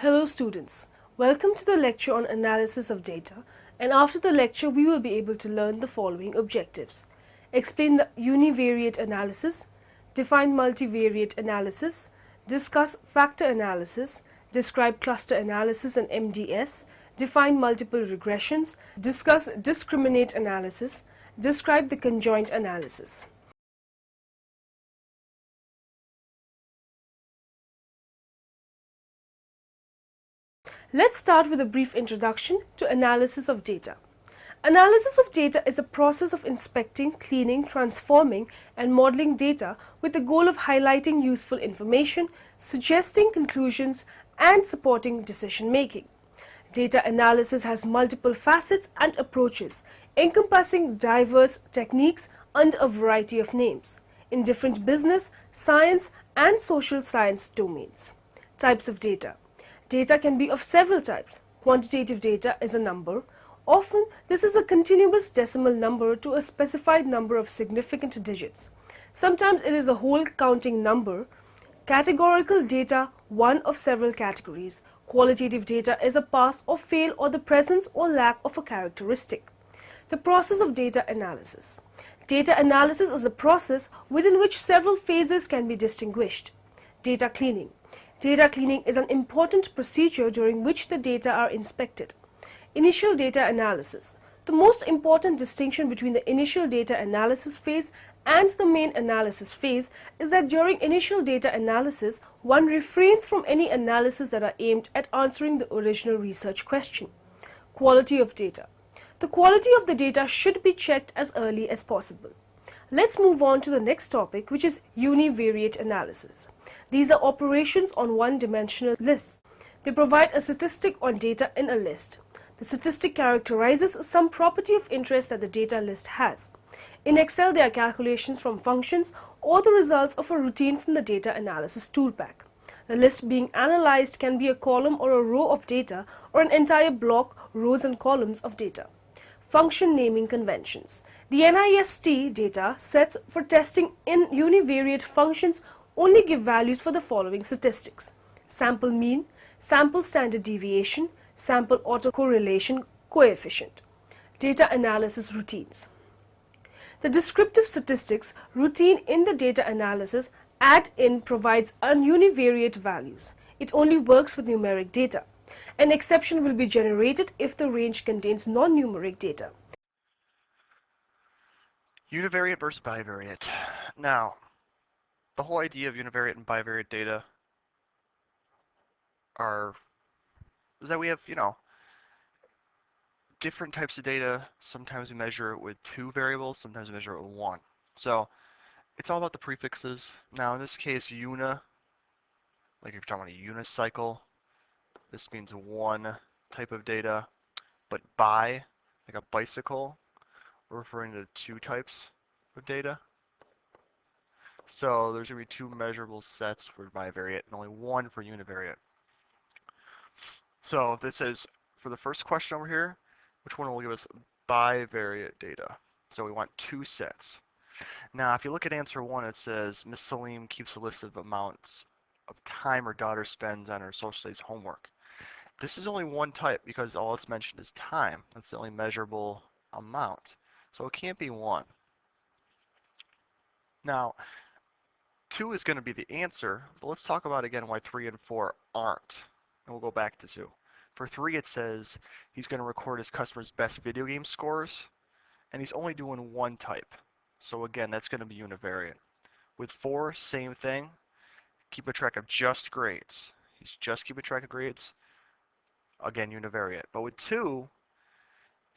Hello students, welcome to the lecture on analysis of data, and after the lecture we will be able to learn the following objectives. Explain the univariate analysis, define multivariate analysis, discuss factor analysis, describe cluster analysis and MDS, define multiple regressions, discuss discriminate analysis, describe the conjoint analysis. Let's start with a brief introduction to analysis of data. Analysis of data is a process of inspecting, cleaning, transforming, and modeling data with the goal of highlighting useful information, suggesting conclusions, and supporting decision making. Data analysis has multiple facets and approaches, encompassing diverse techniques under a variety of names in different business, science, and social science domains. Types of data. Data can be of several types. Quantitative data is a number. Often, this is a continuous decimal number to a specified number of significant digits. Sometimes it is a whole counting number. Categorical data, one of several categories. Qualitative data is a pass or fail or the presence or lack of a characteristic. The process of data analysis. Data analysis is a process within which several phases can be distinguished. Data cleaning. Data cleaning is an important procedure during which the data are inspected. Initial data analysis. The most important distinction between the initial data analysis phase and the main analysis phase is that during initial data analysis, one refrains from any analysis that are aimed at answering the original research question. Quality of data. The quality of the data should be checked as early as possible. Let's move on to the next topic, which is univariate analysis. These are operations on one-dimensional lists. They provide a statistic on data in a list. The statistic characterizes some property of interest that the data list has. In Excel, they are calculations from functions or the results of a routine from the data analysis toolpack. The list being analyzed can be a column or a row of data or an entire block, rows and columns of data. Function naming conventions. The NIST data sets for testing in univariate functions only give values for the following statistics: sample mean, sample standard deviation, sample autocorrelation coefficient. Data analysis routines. The descriptive statistics routine in the data analysis add-in provides univariate values. It only works with numeric data. An exception will be generated if the range contains non-numeric data. Univariate versus bivariate. Now, the whole idea of univariate and bivariate data is that we have, different types of data. Sometimes we measure it with 2 variables, sometimes we measure it with 1. So it's all about the prefixes. Now in this case, uni, like if you're talking about a unicycle, this means 1 type of data, but bi, like a bicycle, we're referring to 2 types of data. So there's going to be 2 measurable sets for bivariate and only 1 for univariate. So this is, for the first question over here, which one will give us bivariate data? So we want 2 sets. Now if you look at answer 1, it says Miss Salim keeps a list of amounts of time her daughter spends on her social studies homework. This is only 1 type because all it's mentioned is time. That's the only measurable amount. So it can't be 1. Now 2 is going to be the answer, but let's talk about again why 3 and 4 aren't. And we'll go back to 2. For 3 it says he's going to record his customers' best video game scores, and he's only doing 1 type. So again, that's going to be univariate. With 4, same thing. Keep a track of just grades. He's just keeping track of grades. Again, univariate. But with 2,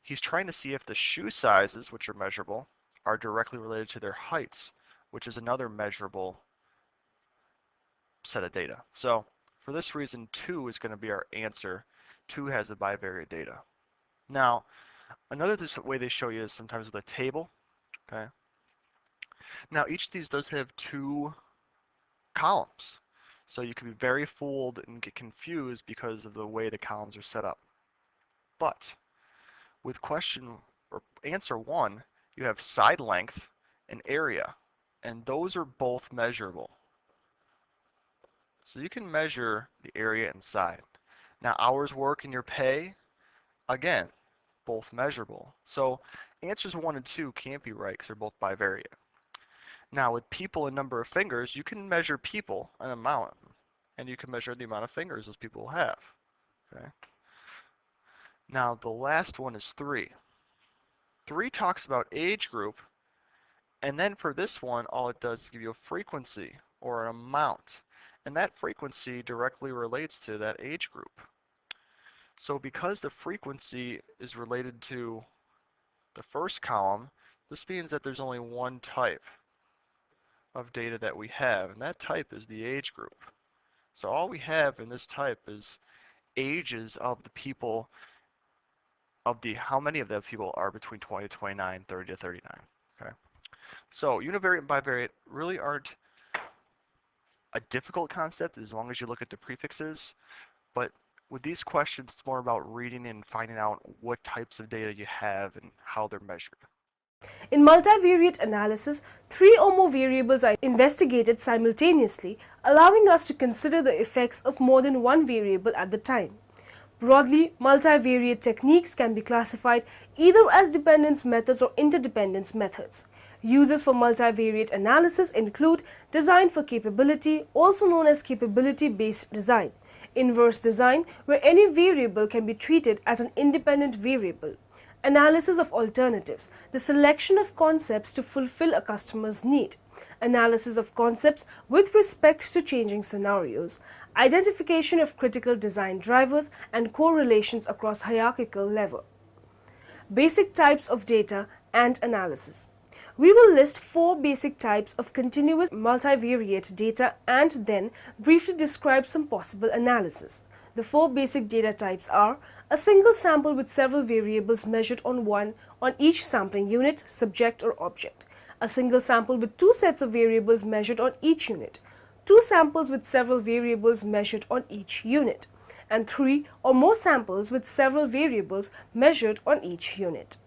he's trying to see if the shoe sizes, which are measurable, are directly related to their heights, which is another measurable set of data. So for this reason, 2 is going to be our answer. 2 has the bivariate data. Now, another way they show you is sometimes with a table. Okay. Now, each of these does have 2 columns. So you can be very fooled and get confused because of the way the columns are set up. But with question or answer 1, you have side length and area, and those are both measurable. So you can measure the area and side. Now, hours worked and your pay, again, both measurable. So answers 1 and 2 can't be right because they're both bivariate. Now, with people and number of fingers, you can measure people, an amount, and you can measure the amount of fingers those people have. Okay. Now, the last one is 3. 3 talks about age group, and then for this one, all it does is give you a frequency or an amount, and that frequency directly relates to that age group. So because the frequency is related to the first column, this means that there's only one type of data that we have, and that type is the age group. So all we have in this type is ages of the people, how many of the people are between 20 to 29, 30 to 39. Okay. So univariate and bivariate really aren't a difficult concept as long as you look at the prefixes, but with these questions, it's more about reading and finding out what types of data you have and how they're measured. In multivariate analysis, 3 or more variables are investigated simultaneously, allowing us to consider the effects of more than one variable at the time. Broadly, multivariate techniques can be classified either as dependence methods or interdependence methods. Uses for multivariate analysis include design for capability, also known as capability-based design, inverse design, where any variable can be treated as an independent variable, analysis of alternatives, the selection of concepts to fulfill a customer's need, analysis of concepts with respect to changing scenarios, identification of critical design drivers and correlations across hierarchical level. Basic types of data and analysis. We will list 4 basic types of continuous multivariate data and then briefly describe some possible analysis. The 4 basic data types are a single sample with several variables measured on each sampling unit, subject or object, a single sample with 2 sets of variables measured on each unit, 2 samples with several variables measured on each unit, and 3 or more samples with several variables measured on each unit.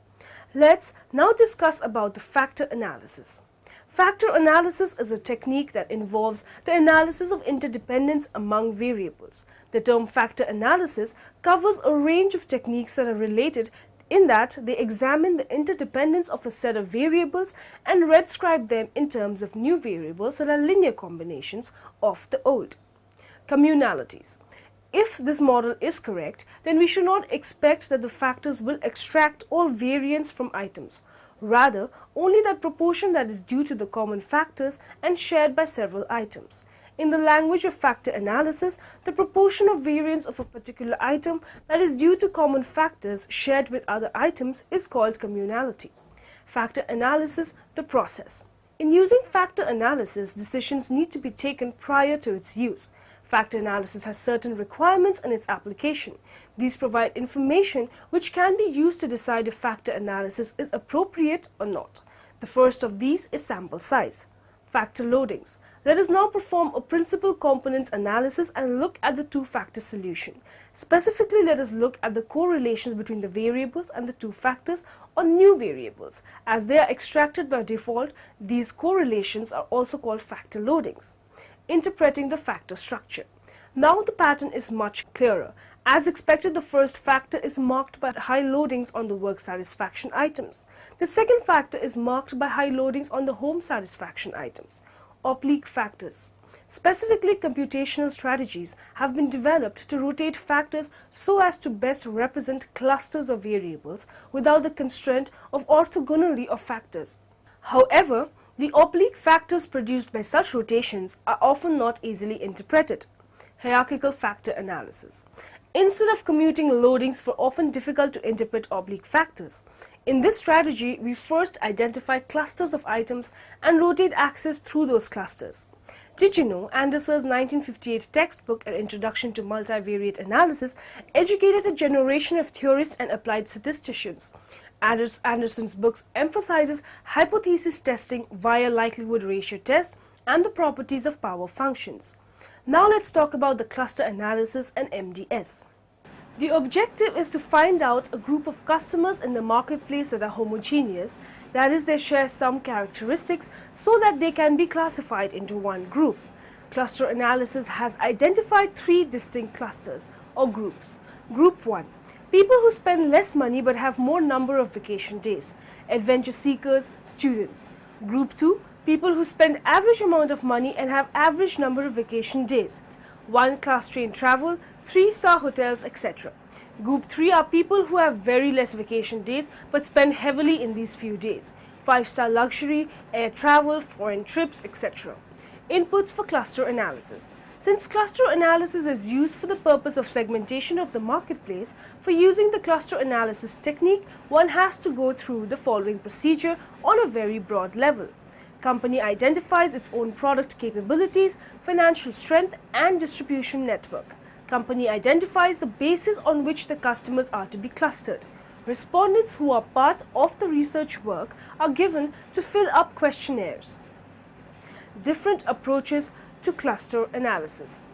Let's now discuss about the factor analysis. Factor analysis is a technique that involves the analysis of interdependence among variables. The term factor analysis covers a range of techniques that are related in that they examine the interdependence of a set of variables and redscribe them in terms of new variables that are linear combinations of the old. Communalities. If this model is correct, then we should not expect that the factors will extract all variance from items. Rather, only that proportion that is due to the common factors and shared by several items. In the language of factor analysis, the proportion of variance of a particular item that is due to common factors shared with other items is called communality. Factor analysis, the process. In using factor analysis, decisions need to be taken prior to its use. Factor analysis has certain requirements in its application. These provide information which can be used to decide if factor analysis is appropriate or not. The first of these is sample size. Factor loadings. Let us now perform a principal components analysis and look at the two-factor solution. Specifically, let us look at the correlations between the variables and the two factors or new variables. As they are extracted by default, these correlations are also called factor loadings. Interpreting the factor structure. Now the pattern is much clearer. As expected, the first factor is marked by high loadings on the work satisfaction items. The second factor is marked by high loadings on the home satisfaction items. Oblique factors. Specifically, computational strategies have been developed to rotate factors so as to best represent clusters of variables without the constraint of orthogonality of factors. However, the oblique factors produced by such rotations are often not easily interpreted. Hierarchical factor analysis. Instead of commuting loadings for often difficult to interpret oblique factors, in this strategy, we first identify clusters of items and rotate axes through those clusters. Did you know Anderson's 1958 textbook, An Introduction to Multivariate Analysis, educated a generation of theorists and applied statisticians? Anderson's books emphasizes hypothesis testing via likelihood ratio test and the properties of power functions. Now let's talk about the cluster analysis and MDS. The objective is to find out a group of customers in the marketplace that are homogeneous, that is, they share some characteristics so that they can be classified into one group. Cluster analysis has identified 3 distinct clusters: or groups. Group 1. People who spend less money but have more number of vacation days. Adventure seekers, students. Group 2. People who spend average amount of money and have average number of vacation days. 1 class train travel, 3-star hotels, etc. Group 3 are people who have very less vacation days but spend heavily in these few days. 5-star luxury, air travel, foreign trips, etc. Inputs for cluster analysis. Since cluster analysis is used for the purpose of segmentation of the marketplace, for using the cluster analysis technique, one has to go through the following procedure on a very broad level. Company identifies its own product capabilities, financial strength, and distribution network. Company identifies the basis on which the customers are to be clustered. Respondents who are part of the research work are given to fill up questionnaires. Different approaches to cluster analysis.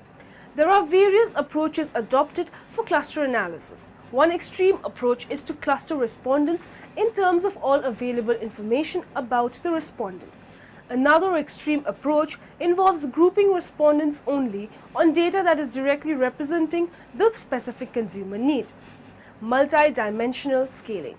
There are various approaches adopted for cluster analysis. One extreme approach is to cluster respondents in terms of all available information about the respondent. Another extreme approach involves grouping respondents only on data that is directly representing the specific consumer need. Multi-dimensional scaling.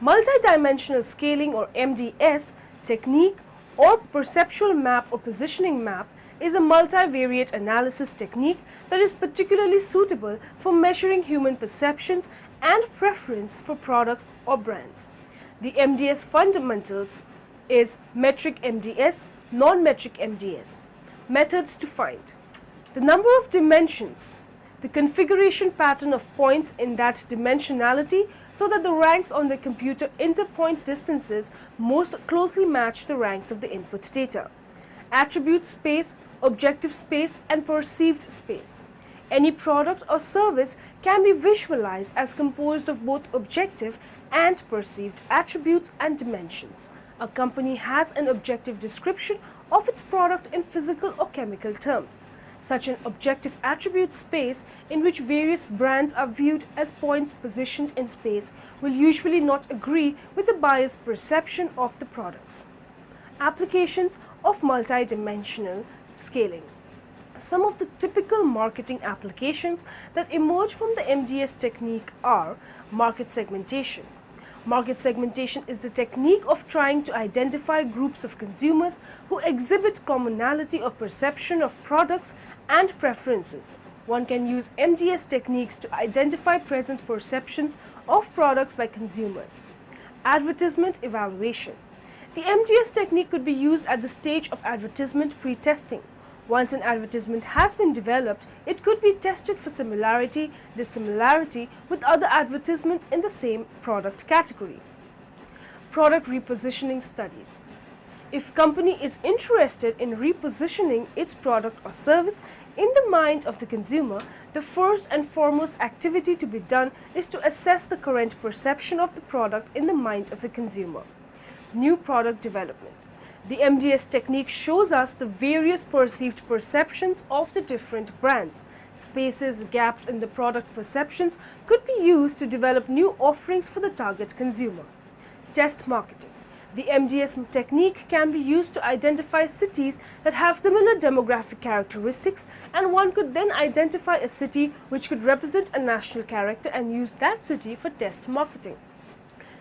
Multi-dimensional scaling, or MDS, technique or perceptual map or positioning map is a multivariate analysis technique that is particularly suitable for measuring human perceptions and preference for products or brands. The MDS fundamentals is metric MDS, non-metric MDS. Methods to find. The number of dimensions, the configuration pattern of points in that dimensionality so that the ranks on the computer interpoint distances most closely match the ranks of the input data. Attribute space, objective space, and perceived space. Any product or service can be visualized as composed of both objective and perceived attributes and dimensions. A company has an objective description of its product in physical or chemical terms. Such an objective attribute space in which various brands are viewed as points positioned in space will usually not agree with the buyer's perception of the products. Applications of multidimensional scaling. Some of the typical marketing applications that emerge from the MDS technique are market segmentation. Market segmentation is the technique of trying to identify groups of consumers who exhibit commonality of perception of products and preferences. One can use MDS techniques to identify present perceptions of products by consumers. Advertisement evaluation. The MDS technique could be used at the stage of advertisement pre-testing. Once an advertisement has been developed, it could be tested for similarity, dissimilarity with other advertisements in the same product category. Product repositioning studies. If company is interested in repositioning its product or service in the mind of the consumer, the first and foremost activity to be done is to assess the current perception of the product in the mind of the consumer. New product development. The MDS technique shows us the various perceived perceptions of the different brands. Spaces, gaps in the product perceptions could be used to develop new offerings for the target consumer. Test marketing. The MDS technique can be used to identify cities that have similar demographic characteristics, and one could then identify a city which could represent a national character and use that city for test marketing.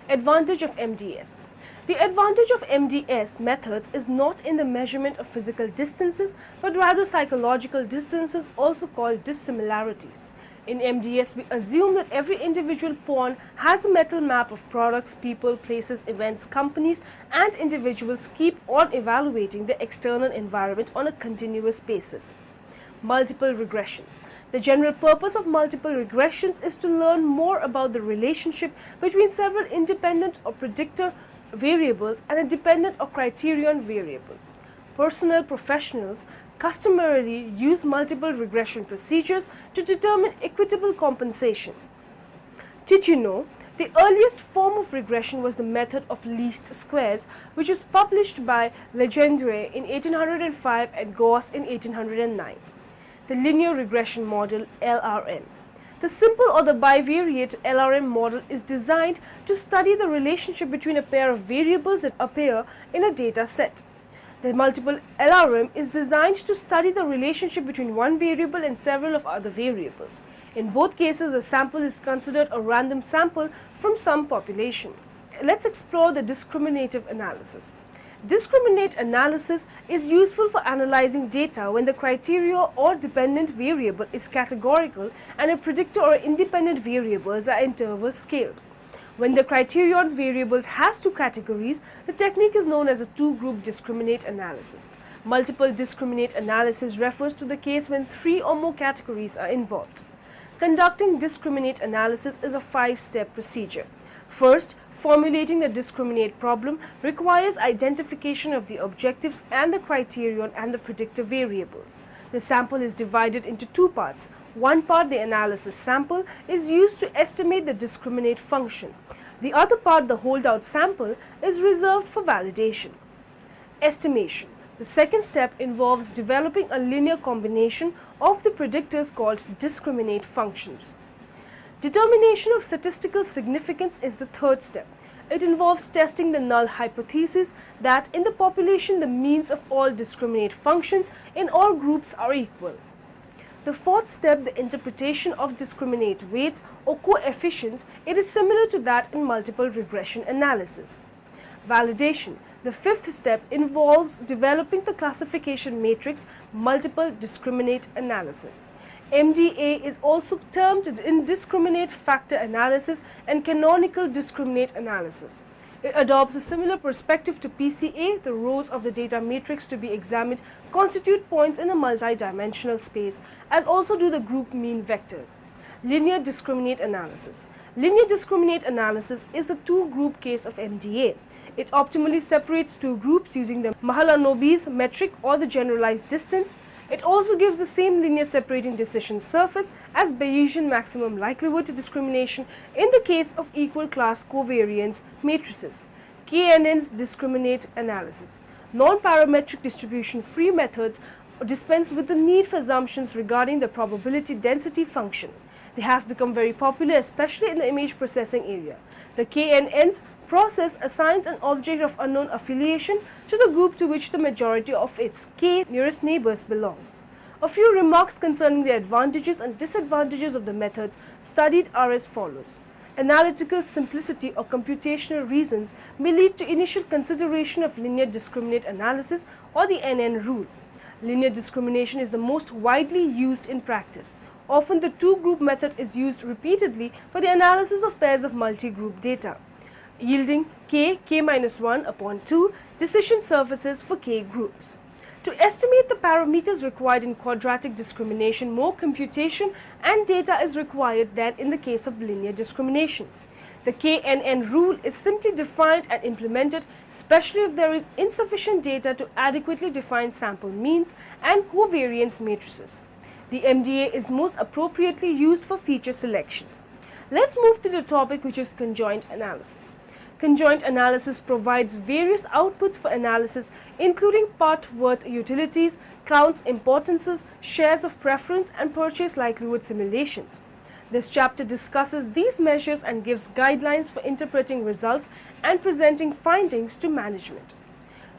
Advantage of MDS. The advantage of MDS methods is not in the measurement of physical distances, but rather psychological distances, also called dissimilarities. In MDS, we assume that every individual pawn has a mental map of products, people, places, events, companies, and individuals keep on evaluating the external environment on a continuous basis. Multiple regressions. The general purpose of multiple regressions is to learn more about the relationship between several independent or predictor variables and a dependent or criterion variable. Personnel professionals customarily use multiple regression procedures to determine equitable compensation. Did you know the earliest form of regression was the method of least squares, which was published by Legendre in 1805 and Gauss in 1809. The linear regression model, LRM. The simple or the bivariate LRM model is designed to study the relationship between a pair of variables that appear in a data set. The multiple LRM is designed to study the relationship between one variable and several of other variables. In both cases, the sample is considered a random sample from some population. Let's explore the discriminative analysis. Discriminate analysis is useful for analyzing data when the criteria or dependent variable is categorical and a predictor or independent variables are interval scaled. When the criterion variable has two categories, the technique is known as a two-group discriminate analysis. Multiple discriminate analysis refers to the case when three or more categories are involved. Conducting discriminate analysis is a five-step procedure. First, formulating the discriminate problem requires identification of the objectives and the criterion and the predictor variables. The sample is divided into two parts. One part, the analysis sample, is used to estimate the discriminate function. The other part, the holdout sample, is reserved for validation. Estimation. The second step involves developing a linear combination of the predictors called discriminate functions. Determination of statistical significance is the third step. It involves testing the null hypothesis that in the population the means of all discriminate functions in all groups are equal. The fourth step, the interpretation of discriminate weights or coefficients, it is similar to that in multiple regression analysis. Validation. The fifth step involves developing the classification matrix multiple discriminate analysis. MDA is also termed indiscriminate factor analysis and canonical discriminate analysis. It adopts a similar perspective to PCA. The rows of the data matrix to be examined constitute points in a multi-dimensional space, as also do the group mean vectors. Linear discriminate analysis. Linear discriminate analysis is the two-group case of MDA. It optimally separates two groups using the Mahalanobis metric or the generalized distance. It also gives the same linear separating decision surface as Bayesian maximum likelihood to discrimination in the case of equal class covariance matrices. KNN's discriminate analysis. Non-parametric distribution-free methods dispense with the need for assumptions regarding the probability density function. They have become very popular, especially in the image processing area. The KNN's process assigns an object of unknown affiliation to the group to which the majority of its k nearest neighbors belongs. A few remarks concerning the advantages and disadvantages of the methods studied are as follows. Analytical simplicity or computational reasons may lead to initial consideration of linear discriminate analysis or the NN rule. Linear discrimination is the most widely used in practice. Often the two-group method is used repeatedly for the analysis of pairs of multi-group data, yielding k-1 upon 2 decision surfaces for k groups. To estimate the parameters required in quadratic discrimination, more computation and data is required than in the case of linear discrimination. The KNN rule is simply defined and implemented, especially if there is insufficient data to adequately define sample means and covariance matrices. The MDA is most appropriately used for feature selection. Let's move to the topic, which is conjoint analysis. Conjoint analysis provides various outputs for analysis, including part-worth utilities, counts, importances, shares of preference, and purchase likelihood simulations. This chapter discusses these measures and gives guidelines for interpreting results and presenting findings to management.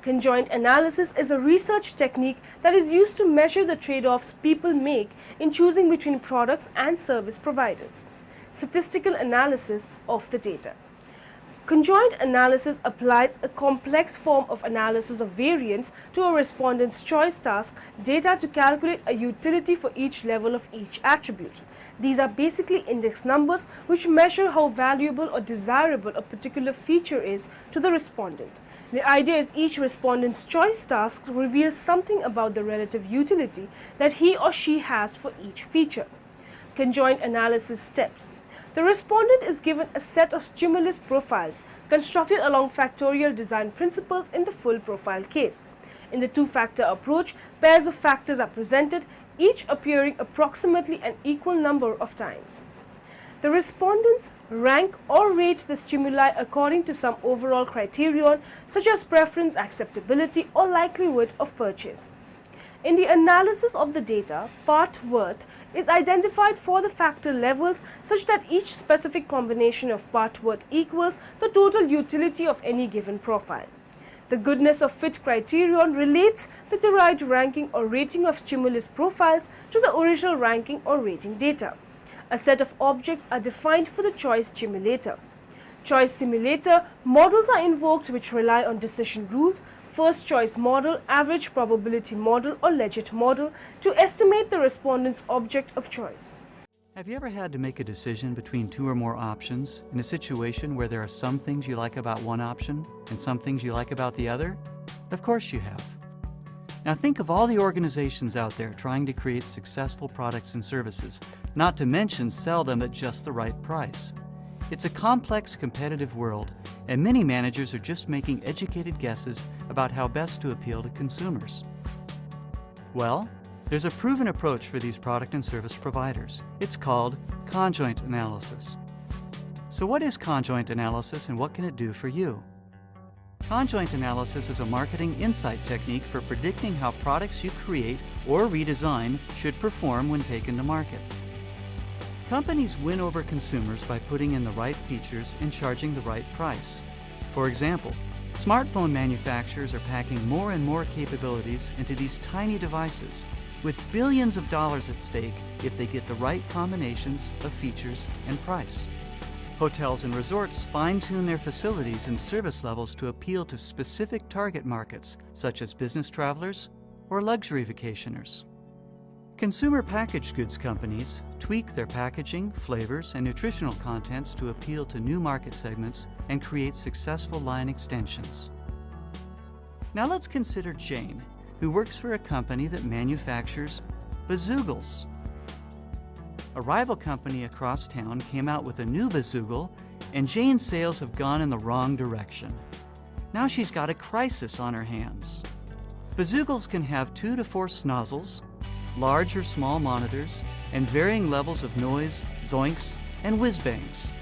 Conjoint analysis is a research technique that is used to measure the trade-offs people make in choosing between products and service providers. Statistical analysis of the data. Conjoint analysis applies a complex form of analysis of variance to a respondent's choice task data to calculate a utility for each level of each attribute. These are basically index numbers which measure how valuable or desirable a particular feature is to the respondent. The idea is each respondent's choice task reveals something about the relative utility that he or she has for each feature. Conjoint analysis steps. The respondent is given a set of stimulus profiles constructed along factorial design principles in the full profile case. In the two-factor approach, pairs of factors are presented, each appearing approximately an equal number of times. The respondents rank or rate the stimuli according to some overall criterion such as preference, acceptability, or likelihood of purchase. In the analysis of the data, part worth is identified for the factor levels such that each specific combination of part worth equals the total utility of any given profile. The goodness of fit criterion relates the derived ranking or rating of stimulus profiles to the original ranking or rating data. A set of objects are defined for the choice simulator. Choice simulator models are invoked which rely on decision rules, first choice model, average probability model, or legit model to estimate the respondent's object of choice. Have you ever had to make a decision between two or more options in a situation where there are some things you like about one option and some things you like about the other? Of course you have. Now think of all the organizations out there trying to create successful products and services, not to mention sell them at just the right price. It's a complex, competitive world, and many managers are just making educated guesses about how best to appeal to consumers. Well, there's a proven approach for these product and service providers. It's called conjoint analysis. So what is conjoint analysis and what can it do for you? Conjoint analysis is a marketing insight technique for predicting how products you create or redesign should perform when taken to market. Companies win over consumers by putting in the right features and charging the right price. For example, smartphone manufacturers are packing more and more capabilities into these tiny devices, with billions of dollars at stake if they get the right combinations of features and price. Hotels and resorts fine-tune their facilities and service levels to appeal to specific target markets, such as business travelers or luxury vacationers. Consumer packaged goods companies tweak their packaging, flavors, and nutritional contents to appeal to new market segments and create successful line extensions. Now let's consider Jane, who works for a company that manufactures bazoogles. A rival company across town came out with a new bazoogle, and Jane's sales have gone in the wrong direction. Now she's got a crisis on her hands. Bazoogles can have 2 to 4 snozzles, large or small monitors, and varying levels of noise, zoinks, and whiz-bangs.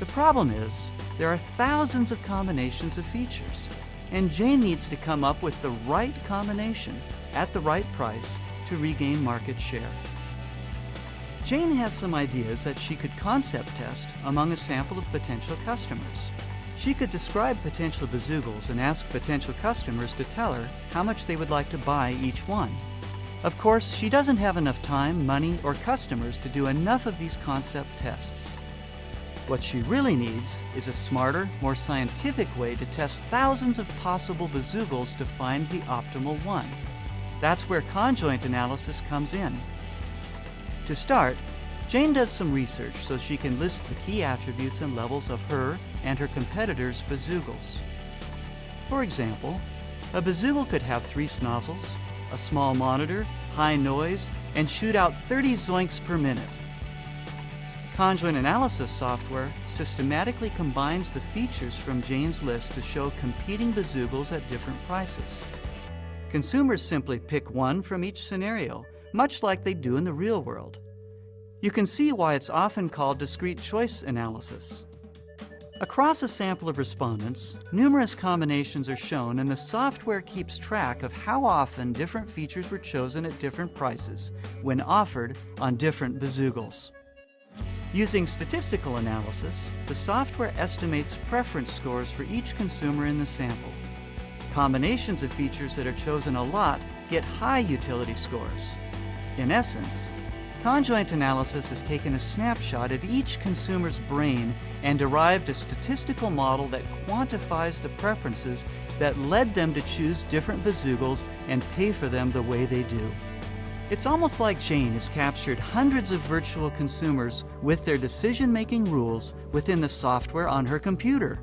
The problem is, there are thousands of combinations of features, and Jane needs to come up with the right combination at the right price to regain market share. Jane has some ideas that she could concept test among a sample of potential customers. She could describe potential bazoogles and ask potential customers to tell her how much they would like to buy each one. Of course, she doesn't have enough time, money, or customers to do enough of these concept tests. What she really needs is a smarter, more scientific way to test thousands of possible bazoogles to find the optimal one. That's where conjoint analysis comes in. To start, Jane does some research so she can list the key attributes and levels of her and her competitors' bazoogles. For example, a bazoogle could have 3 snozzles, a small monitor, high noise, and shoot out 30 zoinks per minute. Conjoint analysis software systematically combines the features from Jane's list to show competing bazoogles at different prices. Consumers simply pick one from each scenario, much like they do in the real world. You can see why it's often called discrete choice analysis. Across a sample of respondents, numerous combinations are shown, and the software keeps track of how often different features were chosen at different prices when offered on different bazoogles. Using statistical analysis, the software estimates preference scores for each consumer in the sample. Combinations of features that are chosen a lot get high utility scores. In essence, conjoint analysis has taken a snapshot of each consumer's brain and derived a statistical model that quantifies the preferences that led them to choose different bazoogles and pay for them the way they do. It's almost like Jane has captured hundreds of virtual consumers with their decision-making rules within the software on her computer.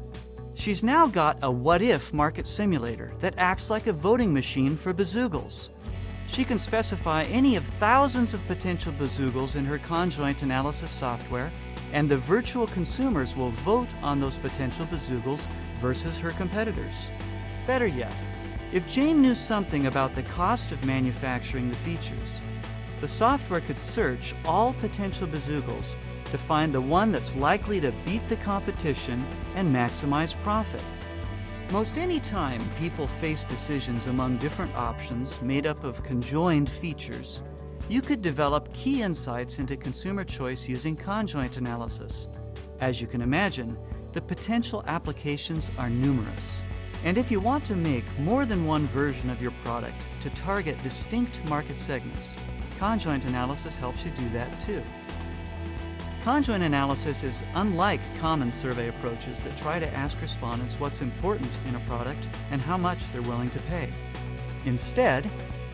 She's now got a what-if market simulator that acts like a voting machine for bazoogles. She can specify any of thousands of potential bazoogles in her conjoint analysis software, and the virtual consumers will vote on those potential bazoogles versus her competitors. Better yet, if Jane knew something about the cost of manufacturing the features, the software could search all potential bazoogles to find the one that's likely to beat the competition and maximize profit. Most any time people face decisions among different options made up of conjoined features, you could develop key insights into consumer choice using conjoint analysis. As you can imagine, the potential applications are numerous. And if you want to make more than one version of your product to target distinct market segments, conjoint analysis helps you do that too. Conjoint analysis is unlike common survey approaches that try to ask respondents what's important in a product and how much they're willing to pay. Instead,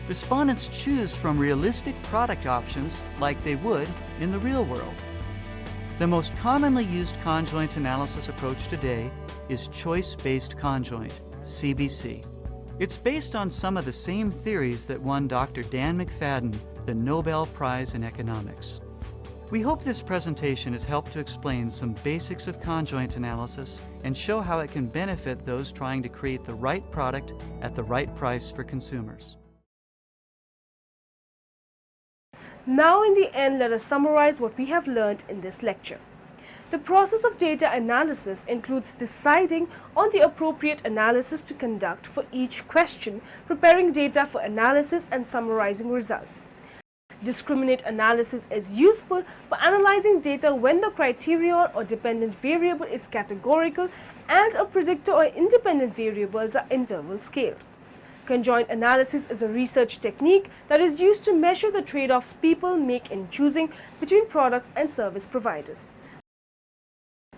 respondents choose from realistic product options like they would in the real world. The most commonly used conjoint analysis approach today is choice-based conjoint, CBC. It's based on some of the same theories that won Dr. Dan McFadden the Nobel Prize in Economics. We hope this presentation has helped to explain some basics of conjoint analysis and show how it can benefit those trying to create the right product at the right price for consumers. Now in the end, let us summarize what we have learned in this lecture. The process of data analysis includes deciding on the appropriate analysis to conduct for each question, preparing data for analysis, and summarizing results. Discriminate analysis is useful for analyzing data when the criterion or dependent variable is categorical and a predictor or independent variables are interval scaled. Conjoint analysis is a research technique that is used to measure the trade-offs people make in choosing between products and service providers.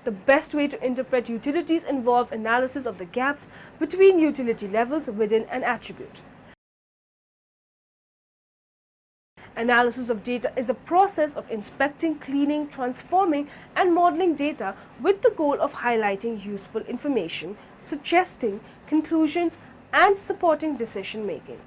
The best way to interpret utilities involve analysis of the gaps between utility levels within an attribute. Analysis of data is a process of inspecting, cleaning, transforming, and modeling data with the goal of highlighting useful information, suggesting conclusions, and supporting decision making.